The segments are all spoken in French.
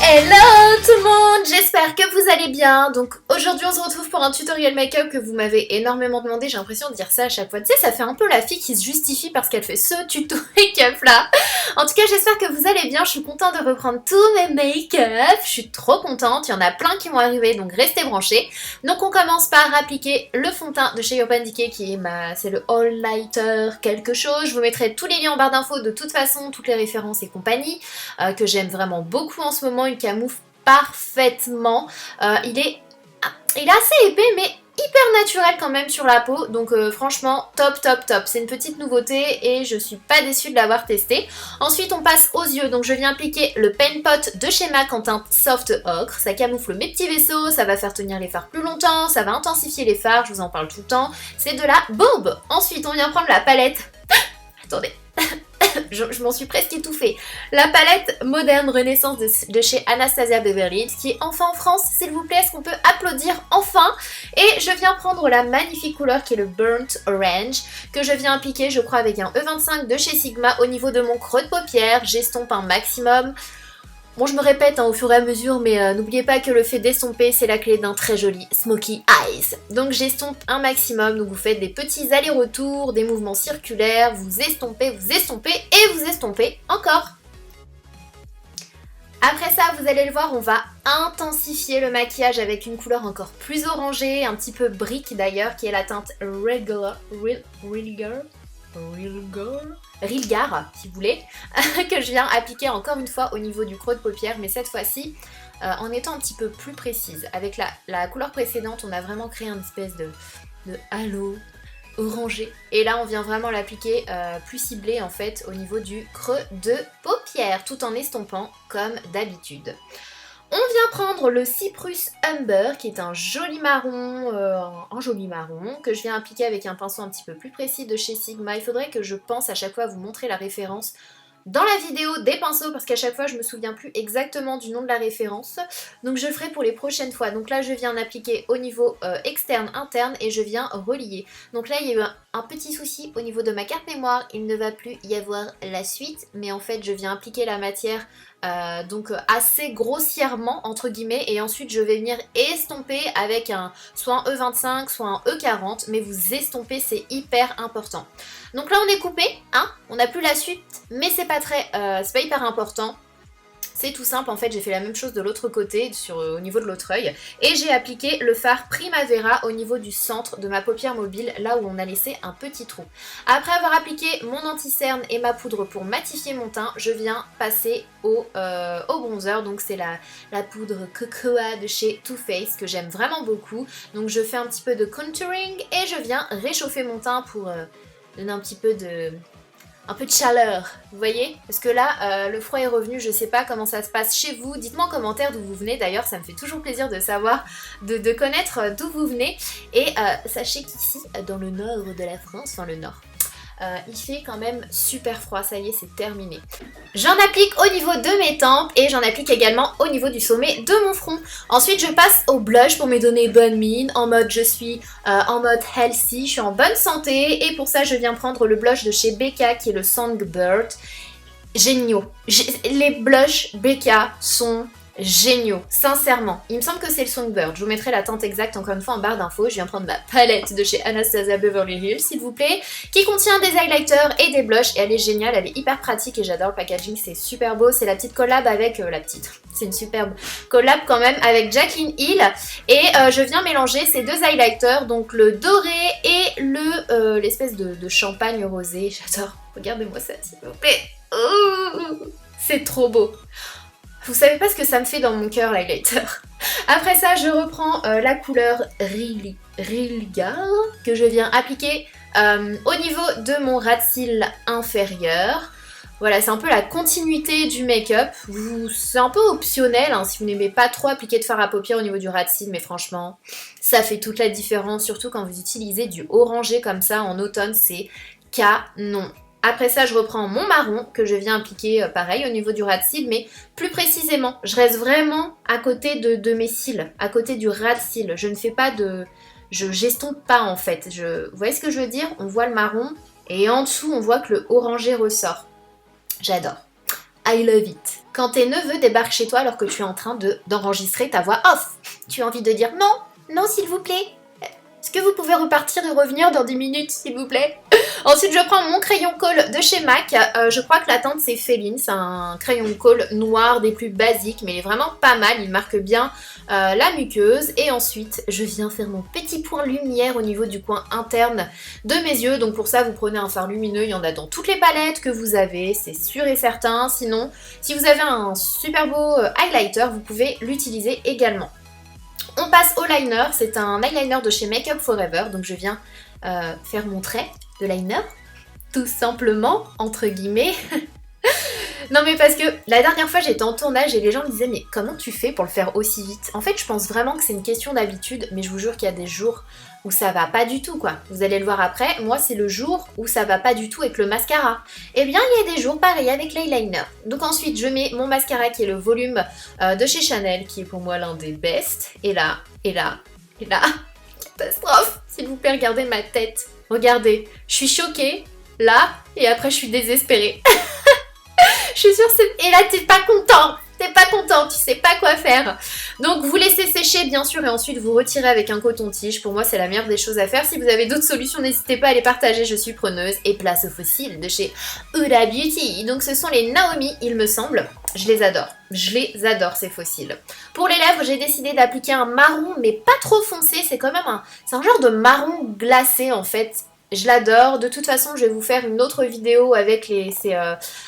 Hello tout le monde, j'espère que vous allez bien. Donc aujourd'hui on se retrouve pour un tutoriel make-up que vous m'avez énormément demandé. J'ai l'impression de dire ça à chaque fois. Tu sais, ça fait un peu la fille qui se justifie parce qu'elle fait ce tuto make-up là. En tout cas j'espère que vous allez bien, je suis contente de reprendre tous mes make-up. Je suis trop contente, il y en a plein qui vont arriver donc restez branchés. Donc on commence par appliquer le fond de teint de chez Urban Decay qui est c'est le All Lighter quelque chose. Je vous mettrai tous les liens en barre d'infos de toute façon, toutes les références et compagnie que j'aime vraiment beaucoup en ce moment. Il camoufle parfaitement. Il est assez épais mais hyper naturel quand même sur la peau. Donc franchement top top top. C'est une petite nouveauté et je suis pas déçue de l'avoir testé. Ensuite on passe aux yeux. Donc je viens appliquer le Paint Pot de chez MAC en teinte Soft Ocre. Ça camoufle mes petits vaisseaux, ça va faire tenir les fards plus longtemps, ça va intensifier les fards, je vous en parle tout le temps. C'est de la bourbe. Ensuite on vient prendre la palette. Attendez. Je m'en suis presque étouffée. La palette moderne renaissance de chez Anastasia Beverly Hills qui est enfin en France, s'il vous plaît, est-ce qu'on peut applaudir enfin? Et je viens prendre la magnifique couleur qui est le Burnt Orange que je viens appliquer, je crois, avec un E25 de chez Sigma au niveau de mon creux de paupière. J'estompe un maximum. Bon, je me répète au fur et à mesure, mais n'oubliez pas que le fait d'estomper, c'est la clé d'un très joli smoky eyes. Donc j'estompe un maximum, donc vous faites des petits allers-retours, des mouvements circulaires, vous estompez et vous estompez encore. Après ça, vous allez le voir, on va intensifier le maquillage avec une couleur encore plus orangée, un petit peu brique d'ailleurs, qui est la teinte Rilgar, si vous voulez, que je viens appliquer encore une fois au niveau du creux de paupière, mais cette fois-ci en étant un petit peu plus précise. Avec la couleur précédente, on a vraiment créé une espèce de halo orangé. Et là, on vient vraiment l'appliquer plus ciblé en fait au niveau du creux de paupière, tout en estompant comme d'habitude. On vient prendre le Cyprus Umber qui est un joli marron, que je viens appliquer avec un pinceau un petit peu plus précis de chez Sigma. Il faudrait que je pense à chaque fois à vous montrer la référence dans la vidéo des pinceaux parce qu'à chaque fois je me souviens plus exactement du nom de la référence. Donc je le ferai pour les prochaines fois. Donc là je viens appliquer au niveau externe, interne et je viens relier. Donc là il y a eu un petit souci au niveau de ma carte mémoire. Il ne va plus y avoir la suite mais en fait je viens appliquer la matière donc assez grossièrement entre guillemets et ensuite je vais venir estomper avec soit un E25 soit un E40 mais vous estompez, c'est hyper important. Donc là on est coupé, hein, on n'a plus la suite mais c'est pas hyper important. C'est tout simple, en fait j'ai fait la même chose de l'autre côté, au niveau de l'autre œil, et j'ai appliqué le fard Primavera au niveau du centre de ma paupière mobile, là où on a laissé un petit trou. Après avoir appliqué mon anti-cerne et ma poudre pour matifier mon teint, je viens passer au bronzer, donc c'est la poudre Cocoa de chez Too Faced que j'aime vraiment beaucoup. Donc je fais un petit peu de contouring et je viens réchauffer mon teint pour donner un peu de chaleur, vous voyez? Parce que là, le froid est revenu, je sais pas comment ça se passe chez vous. Dites-moi en commentaire d'où vous venez, d'ailleurs, ça me fait toujours plaisir de savoir, de connaître d'où vous venez. Et sachez qu'ici, dans le nord de la France, enfin le nord, il fait quand même super froid, ça y est, c'est terminé. J'en applique au niveau de mes tempes et j'en applique également au niveau du sommet de mon front. Ensuite, je passe au blush pour me donner bonne mine, en mode je suis en mode healthy, je suis en bonne santé. Et pour ça, je viens prendre le blush de chez Becca qui est le Songbird. Géniaux. Les blushs Becca sont géniaux, sincèrement. Il me semble que c'est le Songbird. Je vous mettrai la teinte exacte encore une fois en barre d'infos. Je viens prendre ma palette de chez Anastasia Beverly Hills, s'il vous plaît, qui contient des highlighters et des blushs. Et elle est géniale, elle est hyper pratique et j'adore le packaging, c'est super beau. C'est la petite collab avec c'est une superbe collab quand même avec Jaclyn Hill. Et je viens mélanger ces deux highlighters, donc le doré et l'espèce de champagne rosé. J'adore. Regardez-moi ça, s'il vous plaît. Oh, c'est trop beau. Vous savez pas ce que ça me fait dans mon cœur, l'highlighter. Après ça, je reprends la couleur Rilgar que je viens appliquer au niveau de mon ras de cils inférieur. Voilà, c'est un peu la continuité du make-up. C'est un peu optionnel hein, si vous n'aimez pas trop appliquer de fard à paupières au niveau du ras de cils, mais franchement, ça fait toute la différence, surtout quand vous utilisez du orangé comme ça en automne, c'est canon. Après ça, je reprends mon marron que je viens appliquer pareil au niveau du ras de cils, mais plus précisément, je reste vraiment à côté de mes cils, à côté du ras de cils. Je ne fais pas j'estompe pas en fait. Vous voyez ce que je veux dire? On voit le marron et en dessous, on voit que le orangé ressort. J'adore. I love it. quand tes neveux débarquent chez toi alors que tu es en train d'enregistrer ta voix off. Tu as envie de dire non, non s'il vous plaît. Est-ce que vous pouvez repartir et revenir dans 10 minutes s'il vous plaît? Ensuite je prends mon crayon colle de chez MAC, je crois que la teinte c'est Féline, c'est un crayon colle noir des plus basiques mais il est vraiment pas mal, il marque bien la muqueuse. Et ensuite je viens faire mon petit point lumière au niveau du coin interne de mes yeux. Donc pour ça vous prenez un fard lumineux, il y en a dans toutes les palettes que vous avez, c'est sûr et certain. Sinon si vous avez un super beau highlighter vous pouvez l'utiliser également. On passe au liner, c'est un eyeliner de chez Make Up Forever, donc je viens faire mon trait de liner, tout simplement, entre guillemets. Non mais parce que la dernière fois j'étais en tournage et les gens me disaient mais comment tu fais pour le faire aussi vite? En fait je pense vraiment que c'est une question d'habitude, mais je vous jure qu'il y a des jours où ça va pas du tout quoi. Vous allez le voir après, moi c'est le jour où ça va pas du tout avec le mascara. Eh bien il y a des jours pareils avec l'eyeliner. Donc ensuite je mets mon mascara qui est le volume de chez Chanel, qui est pour moi l'un des best. Et là, et là, et là, catastrophe. S'il vous plaît regardez ma tête. Regardez, je suis choquée, là, et après je suis désespérée. Je suis sûre et là t'es pas content, tu sais pas quoi faire. Donc vous laissez sécher bien sûr et ensuite vous retirez avec un coton-tige. Pour moi c'est la meilleure des choses à faire. Si vous avez d'autres solutions n'hésitez pas à les partager, je suis preneuse. Et place aux fossiles de chez Huda Beauty. Donc ce sont les Naomi il me semble. Je les adore ces fossiles. Pour les lèvres j'ai décidé d'appliquer un marron mais pas trop foncé. C'est quand même c'est un genre de marron glacé en fait. Je l'adore. De toute façon, je vais vous faire une autre vidéo avec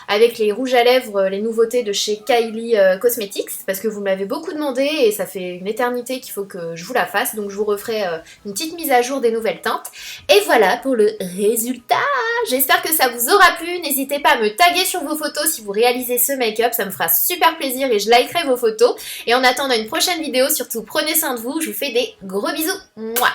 avec les rouges à lèvres, les nouveautés de chez Kylie Cosmetics, parce que vous m'avez beaucoup demandé et ça fait une éternité qu'il faut que je vous la fasse. Donc je vous referai une petite mise à jour des nouvelles teintes. Et voilà pour le résultat. J'espère que ça vous aura plu. N'hésitez pas à me taguer sur vos photos si vous réalisez ce make-up. Ça me fera super plaisir et je likerai vos photos. Et en attendant une prochaine vidéo, surtout prenez soin de vous. Je vous fais des gros bisous. Mouah.